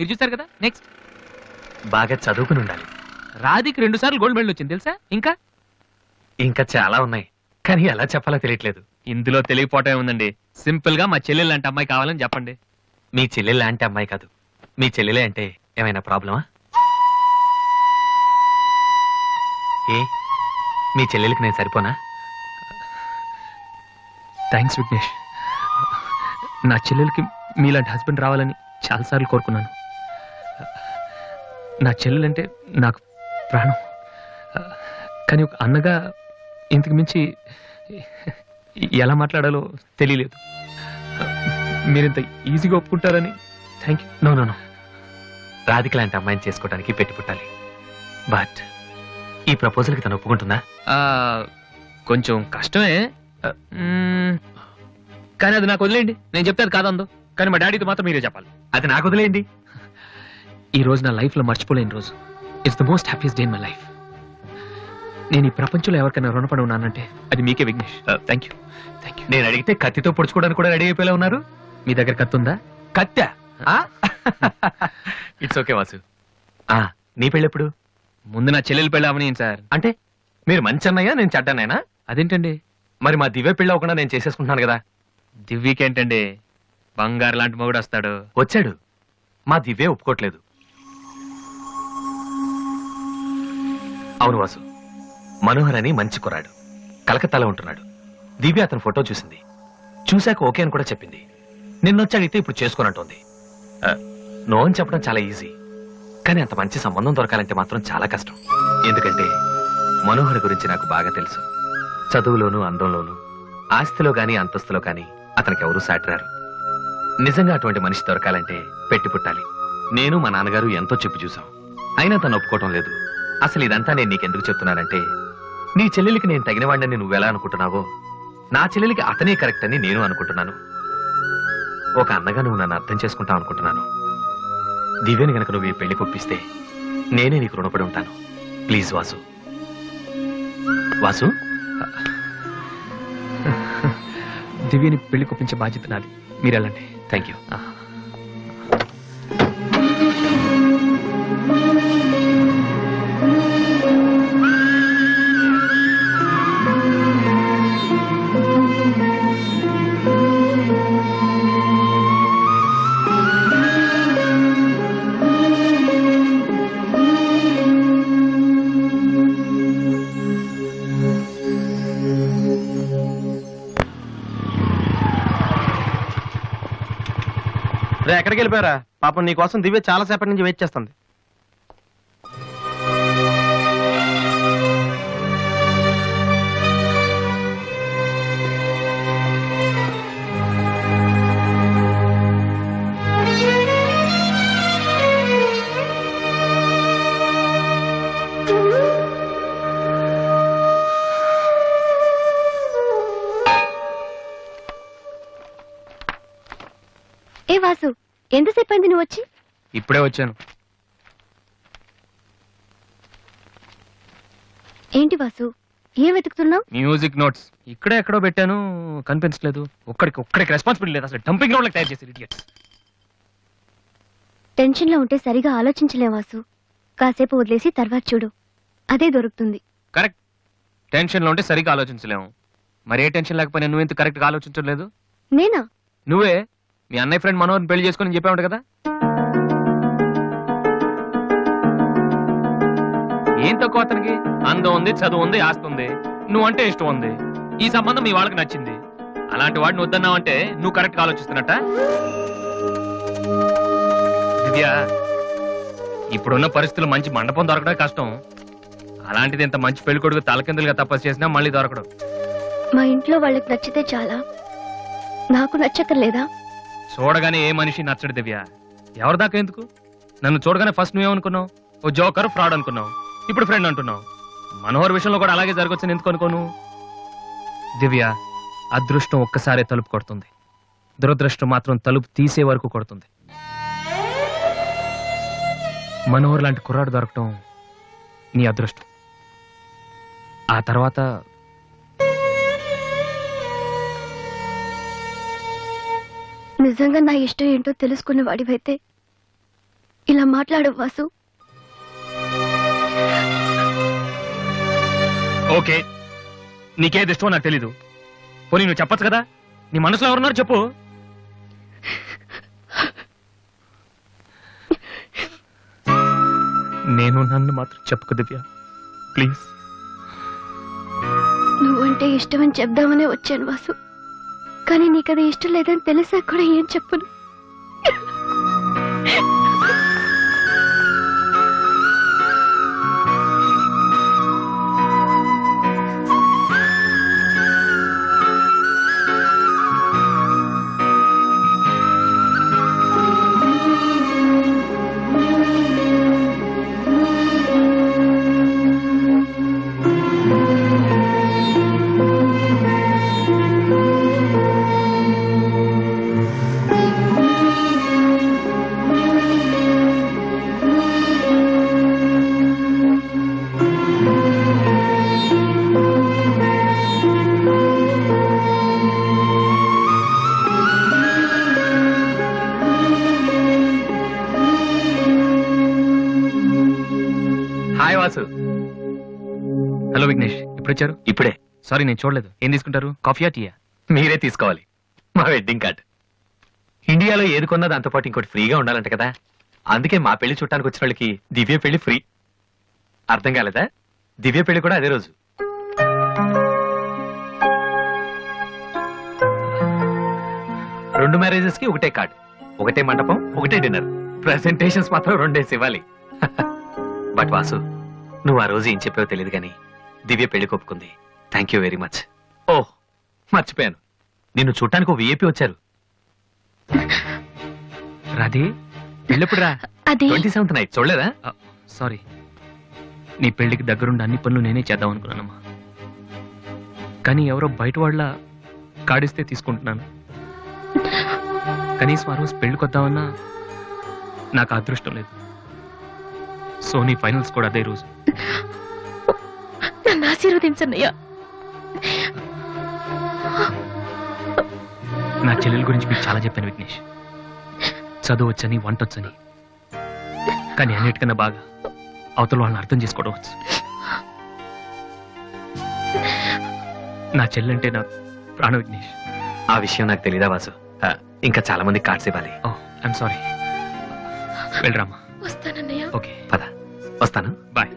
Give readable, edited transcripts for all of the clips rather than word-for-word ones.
మీరు చూసారు కదా. నెక్స్ట్. బాగా చదువుకుని ఉండాలి. రాధికి 2 సార్లు గోల్డ్ మెడల్ వచ్చింది తెలుసా. ఇంకా ఇంకా చాలా ఉన్నాయి, కానీ ఎలా చెప్పాలో తెలియట్లేదు. ఇందులో తెలియపోవటం ఉందండి. సింపుల్ గా మా చెల్లెలు లాంటి అమ్మాయి కావాలని చెప్పండి. మీ చెల్లెలు లాంటి అమ్మాయి కాదు, మీ చెల్లెలే అంటే ఏమైనా ప్రాబ్లమా? ఏ మీ చెల్లెలకి నేను సరిపోనా? థ్యాంక్స్ విఘ్నేష్. నా చెల్లెలకి మీలాంటి హస్బెండ్ రావాలని చాలాసార్లు కోరుకున్నాను. నా చెల్లెలంటే నాకు ప్రాణం. కానీ ఒక అన్నగా ఇంతకు మించి ఎలా మాట్లాడాలో తెలియలేదు. మీరింత ఈజీగా ఒప్పుకుంటారని thank you. No no no, Radhika లాంటి అమ్మాయిని చేసుకోవడానికి పెట్టి పుట్టాలి. బట్ ఈ ప్రపోజల్కి తను ఒప్పుకుంటుందా? కొంచెం కష్టమే, కానీ అది నాకు వదిలేయండి. నేను చెప్తే అది కాదందో, కానీ మా డాడీతో మాత్రం మీరే చెప్పాలి. అది నాకు వదిలేయండి. ఈ రోజు నా లైఫ్లో మర్చిపోలేని రోజు. It's the most happiest day in my life. నేను ఈ ప్రపంచంలో ఎవరికైనా రుణపడి ఉన్నానంటే అది మీకే Vignesh. Thank you. Thank you. నేను అడిగితే కత్తితో పొడుచుకోవడానికి కూడా రెడీ అయిపోయేలా ఉన్నారు. మీ దగ్గర కత్తి ఉందా? కత్తా? It's okay Vasu. నీ పెళ్ళెప్పుడు? ముందు నా చెల్లెలు పెళ్ళి అవనీయండి సార్. అంటే మీరు మంచి అన్నయ్య, నేను చెడ్డన్నయ్యనా? అదేంటండి? మరి మా దివ్య పెళ్ళి అవ్వకుండా నేను చేసేసుకుంటున్నాను కదా. దివ్యకేంటండి, బంగారు లాంటి మొగుడు వస్తాడు. వచ్చాడు, మా దివ్యే ఒప్పుకోట్లేదు. అవును వాసు, మనోహర్ అని మంచి కుర్రాడు, కలకత్తాలో ఉంటున్నాడు. దివ్య అతని ఫోటో చూసింది, చూశాక ఓకే అని కూడా చెప్పింది. నిన్నొచ్చి అడిగితే ఇప్పుడు చేసుకోనంటోంది. నో అని చెప్పడం చాలా ఈజీ, కానీ అంత మంచి సంబంధం దొరకాలంటే మాత్రం చాలా కష్టం. ఎందుకంటే మనోహర్ గురించి నాకు బాగా తెలుసు. చదువులోనూ అందంలోనూ ఆస్తిలో గాని అంతస్తులో గాని అతనికి ఎవరూ సాటిరారు. నిజంగా అటువంటి మనిషి దొరకాలంటే పెట్టి పుట్టాలి. నేను మా నాన్నగారు ఎంతో చెప్పి చూసాం, అయినా తను ఒప్పుకోవటం లేదు. అసలు ఇదంతా నేను నీకెందుకు చెప్తున్నానంటే, నీ చెల్లెలికి నేను తగినవాడిని నువ్వెలా అనుకుంటున్నావో నా చెల్లెలికి అతనే కరెక్ట్ అని నేను అనుకుంటున్నాను. ఒక అన్నగా నువ్వు నన్ను అర్థం చేసుకుంటావు అనుకుంటున్నాను. దివ్యని గనక నువ్వు ఈ పెళ్లి కొప్పిస్తే నేనే నీకు రుణపడి ఉంటాను. ప్లీజ్ వాసు. వాసు, దివ్యని పెళ్లి కొప్పించే బాధ్యత నాది, మీరు వెళ్ళండి. Thank you. ఎక్కడికి వెళ్ళిపోయారా? పాపం నీ కోసం దివ్య చాలా సేపటి నుంచి వెయిట్ చేస్తుంది. ఏ వాసు, ఎంతసేపు అయింది నువ్వు వచ్చి? ఇప్పుడే వచ్చాను. ఏంటి వాసు, ఏం వెతుకుతున్నావు? మ్యూజిక్ నోట్స్ ఇక్కడే ఎక్కడో పెట్టాను, కనిపించలేదు. ఒక్కడికి రెస్పాన్సిబిలిటీ లేదు. అసలు డంపింగ్ గ్రౌండ్ తయారు చేశారు ఇడియట్స్. టెన్షన్ లో ఉంటే సరిగా ఆలోచించలేం వాసు. కాసేపు వదిలేసి తర్వాత చూడు, అదే దొరుకుతుంది. కరెక్ట్. టెన్షన్ లో ఉంటే సరిగా ఆలోచించలేము. మరి ఏ టెన్షన్ లేకపోయినా నువ్వెందుకు కరెక్ట్ గా ఆలోచించలేదు? నేనా? నువ్వే మీ అన్నయ్య ఫ్రెండ్ మనోహర్ని పెళ్లి చేసుకుని చెప్పావు కదా. ఏం తక్కువ అతనికి? అందం ఉంది, చదువు ఉంది, ఆస్తి ఉంది, నువ్వంటే ఇష్టం ఉంది. ఈ సంబంధం మీ వాళ్ళకి నచ్చింది. అలాంటి వాడిని వద్దన్నావంటే నువ్వు కరెక్ట్ గా ఆలోచిస్తున్నట్ట. దివ్య, ఇప్పుడున్న పరిస్థితులు మంచి మండపం దొరకడం కష్టం. అలాంటిది ఇంత మంచి పెళ్లి కొడుకు తలకిందులుగా తపస్సు చేసినా మళ్ళీ దొరకడం. మా ఇంట్లో వాళ్ళకి నచ్చితే చాలా, నాకు నచ్చక్కర్లేదా? చూడగానే ఏ మనిషి నచ్చడు దివ్య. ఎవరి దాకా ఎందుకు? నన్ను చూడగానే ఫస్ట్ నువ్వేమనుకున్నావు? ఓ జోకర్, ఫ్రాడ్ అనుకున్నావు. ఇప్పుడు ఫ్రెండ్ అంటున్నావు. మనోహర్ విషయంలో కూడా అలాగే జరగొచ్చని ఎందుకు అనుకోను? దివ్య, అదృష్టం ఒక్కసారే తలుపు కొడుతుంది, దురదృష్టం మాత్రం తలుపు తీసే వరకు కొడుతుంది. మనోహర్ లాంటి కుర్రాడు దొరకటం నీ అదృష్టం. ఆ తర్వాత నిజంగా నా ఇష్టం ఏంటో తెలుసుకున్న వాడివైతే ఇలా మాట్లాడు వాసు. ఓకే, నీకేది ఇష్టమో నాకు తెలీదు. పోనీ నువ్వు చెప్పొచ్చు కదా, నీ మనసులో ఎవరున్నారు చెప్పు. నేను నన్ను మాత్రం చెప్పుకో దివ్య, ప్లీజ్. నువ్వంటే ఇష్టమని చెప్దామనే వచ్చాను వాసు, కానీ నీకది ఇష్టం లేదని తెలిసాక కూడా ఏం చెప్పను. హాయ్ వాసు. హలో విఘ్నేష్, ఇప్పుడు వచ్చారు? ఇప్పుడే. సారీ, నేను చూడలేదు. ఏం తీసుకుంటారు, కాఫీయా టీయా? మీరే తీసుకోవాలి. మా వెడ్డింగ్ కార్డ్. ఇండియాలో ఏది కొన్నా దాంతో పాటు ఇంకోటి ఫ్రీగా ఉండాలంట కదా, అందుకే మా పెళ్లి చుట్టానికి వచ్చిన వాళ్ళకి దివ్య పెళ్లి ఫ్రీ. అర్థం కాలేదా? దివ్య పెళ్లి కూడా అదే రోజు. రెండు మ్యారేజెస్ కి ఒకటే కార్డ్, ఒకటే మండపం, ఒకటే డిన్నర్. ప్రెసెంటేషన్స్ మాత్రం రెండేసి ఇవ్వాలి. బట్ వాసు, నువ్వు ఆ రోజు ఏం చెప్పావో తెలియదు కానీ దివ్య పెళ్లి ఒప్పుకుంది. Thank you very much. ఓహ్, మర్చిపోయాను, నిన్ను చూడటానికి ఓ విఐపి వచ్చారు. రాధే, పెళ్ళెప్పుడు రా? అది 27th నైట్ చూడలేదా? సారీ, నీ పెళ్లికి దగ్గరుండి అన్ని పనులు నేనే చేద్దాం అనుకున్నానమ్మా. కానీ ఎవరో బయట వాళ్ళ కాడిస్తే తీసుకుంటున్నాను. కనీసం ఆ రోజు పెళ్లికొద్దామన్నా నాకు అదృష్టం లేదు. సో నీ ఫైనల్స్ కూడా అదే రోజు. నన్ను ఆశీర్వదించన్నయ్యా. నా చెల్లెల గురించి మీకు చాలా చెప్పాను విఘ్నేష్. చదువు వచ్చని, వంట వచ్చని, కానీ అన్నిటికన్నా బాగా అవతల వాళ్ళని అర్థం చేసుకోవడం వచ్చు. నా చెల్లెంటే నాకు ప్రాణ విఘ్నేష్. ఆ విషయం నాకు తెలీదా వాసు? ఇంకా చాలా మంది కార్డ్స్ ఇవ్వాలి. ఓ, ఐఎమ్ సారీ. వెళ్ళరామా. వస్తానన్నయ్య. ఓకే, పద, వస్తాను. Bye.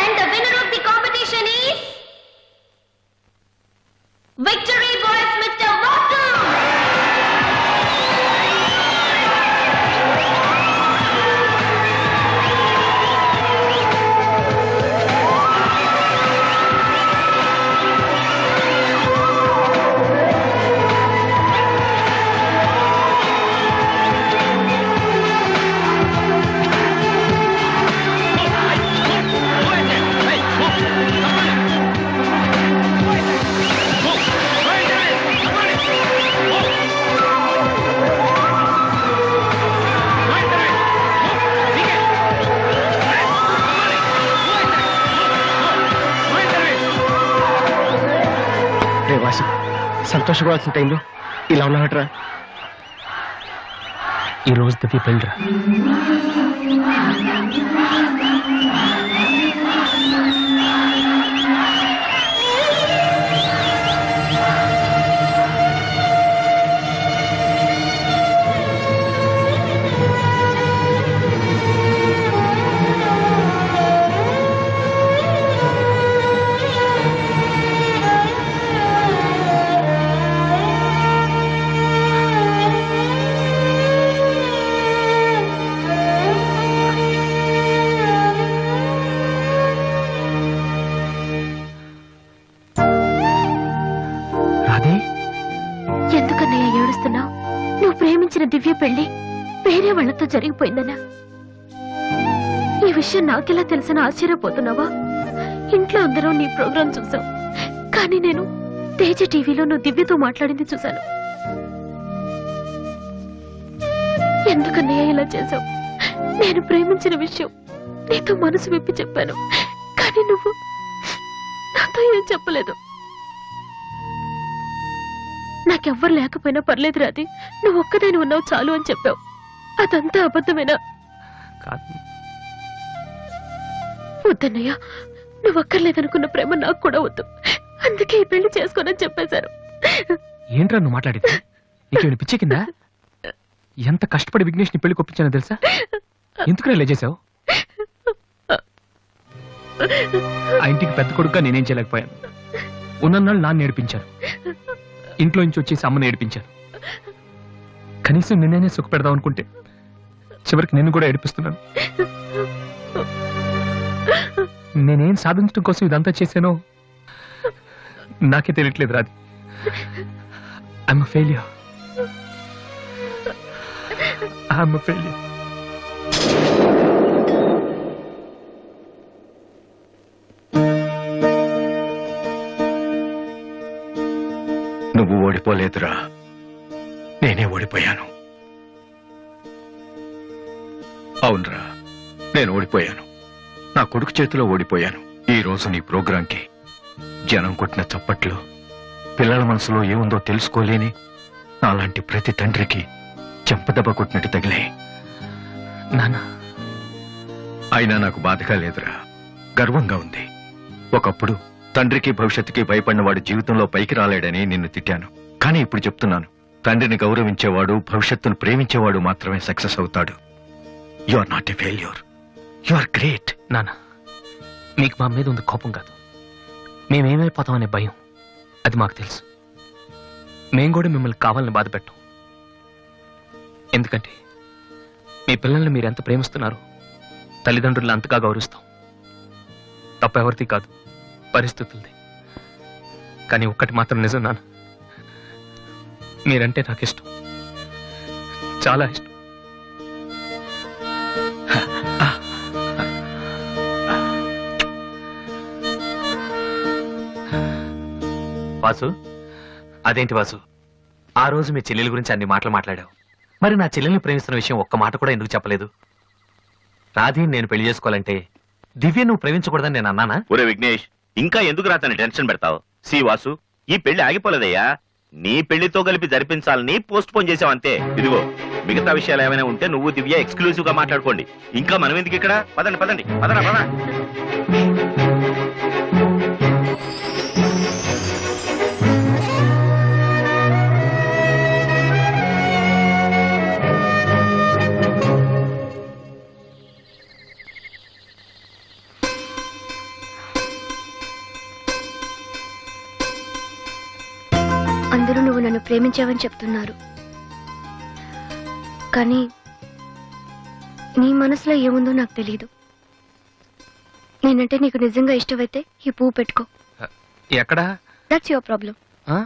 And the winner of the competition is Victory Boys Mr. Vasu. రే వాసు, సంతోషపడాల్సిన టైంలో ఇలా ఉన్నాడరా. ఈ రోజు దివ్య పెళ్ళిరా. ఎందుకన్నయ్య ఏడుస్తున్నావు? నువ్వు ప్రేమించిన దివ్య పెళ్లి వేరే వాళ్ళతో జరిగిపోయిందన్నా. ఈ విషయం నాకెలా తెలిసిన ఆశ్చర్యపోతున్నావా? ఇంట్లో అందరం నీ ప్రోగ్రాం చూసాం, కానీ నేను తేజ టీవీలో నువ్వు దివ్యతో మాట్లాడింది చూశాను. ఎందుకన్నయ్య ఇలా చేశావు? నేను ప్రేమించిన విషయం నీతో మనసు విప్పి చెప్పాను, కానీ నువ్వు నాతో ఏం చెప్పలేదు. నాకెవ్వరు లేకపోయినా పర్లేదు రాది, నువ్వు ఒక్కదాని ఉన్నావు చాలు అని చెప్పావు. అదంతా అబద్ధమేనా? కాదు. వద్దన్నయ్య, నువ్వు అక్కర్లేదనుకున్న ప్రేమ నాకు కూడా వద్దు. అందుకే ఈ పెళ్లి చేసుకోనని చెప్పేశారు. ఏంట్రా నువ్వు మాట్లాడితే? నీకేమైనా పిచ్చి కింద? ఎంత కష్టపడి విఘ్నేష్ ని పెళ్లి కొప్పించానో తెలుసా? ఎందుకు ఇలా చేసావు? ఆ ఇంటికి పెద్ద కొడుకుగా నేనేం చేయలేకపోయాను. ఉన్నన్నాళ్ళు నాన్న ఏడిపించాను, ఇంట్లో నుంచి వచ్చేసి అమ్మని ఏడిపించాను. కనీసం నిన్నే సుఖ పెడదాం అనుకుంటే చివరికి నిన్ను కూడా ఏడిపిస్తున్నాను. నేనేం సాధించడం కోసం ఇదంతా చేశానో నాకే తెలియట్లేదు రాది. I'm a failure. I'm a failure. నువ్వు ఓడిపోలేదురా, నేనే ఓడిపోయాను. అవునరా, నేను ఓడిపోయాను. నా కొడుకు చేతిలో ఓడిపోయాను. ఈ రోజు నీ ప్రోగ్రాంకి జనం కొట్టిన చప్పట్లు, పిల్లల మనసులో ఏముందో తెలుసుకోలేని నాలాంటి ప్రతి తండ్రికి చెంపదెబ్బ కొట్టినట్టు తగిలే. నాన్న, అయినా నాకు బాధగా లేదురా, గర్వంగా ఉంది. ఒకప్పుడు తండ్రికి భవిష్యత్తుకి భయపడిన వాడు జీవితంలో పైకి రాలేడని నిన్ను తిట్టాను. కానీ ఇప్పుడు చెప్తున్నాను, తండ్రిని గౌరవించేవాడు, భవిష్యత్తును ప్రేమించేవాడు మాత్రమే సక్సెస్ అవుతాడు. You are not a failure, you are great. నాన్న, మీకు మా మీద ఉంది కోపం కాదు, మేమేమైపోతామనే భయం. అది మాకు తెలుసు. మేం కూడా మిమ్మల్ని కావాలని బాధ పెట్టం. ఎందుకంటే మీ పిల్లల్ని మీరు ఎంత ప్రేమిస్తున్నారు, తల్లిదండ్రులను అంతగా గౌరవిస్తాం. తప్ప ఎవరిది కాదు, పరిస్థితులది. కానీ ఒక్కటి మాత్రం నిజం నాన్న, మీరంటే నాకు ఇష్టం, చాలా ఇష్టం. వాసు, అదేంటి వాసు, ఆ రోజు మీ చెల్లెల గురించి అన్ని మాటలు మాట్లాడావు. మరి నా చెల్లెల్ని ప్రేమిస్తున్న విషయం ఒక్క మాట కూడా ఎందుకు చెప్పలేదు? రాధీని నేను పెళ్లి చేసుకోవాలంటే దివ్య నువ్వు ప్రేమించకూడదని నేను అన్నానా? ఒరే విఘ్నేష్, ఇంకా ఎందుకు రాతని టెన్షన్ పెడతావు? సి వాసు, ఈ పెళ్లి ఆగిపోలేదయ్యా. నీ పెళ్లితో కలిపి జరిపించాలని పోస్ట్ పోన్ చేసావంతే. ఇదిగో, మిగతా విషయాలు ఏమైనా ఉంటే నువ్వు దివ్య ఎక్స్క్లూసివ్ గా మాట్లాడుకోండి. ఇంకా మనం ఎందుకు ఇక్కడ? పదండి పదండి, పదరా పద. అందరూ నువ్వు నన్ను ప్రేమించావని చెప్తున్నారు, కానీ నీ మనసులో ఏముందో నాకు తెలియదు. నేనంటే నీకు నిజంగా ఇష్టమైతే ఈ పువ్వు పెట్టుకో. ఎక్కడా? That's your problem. ఆ?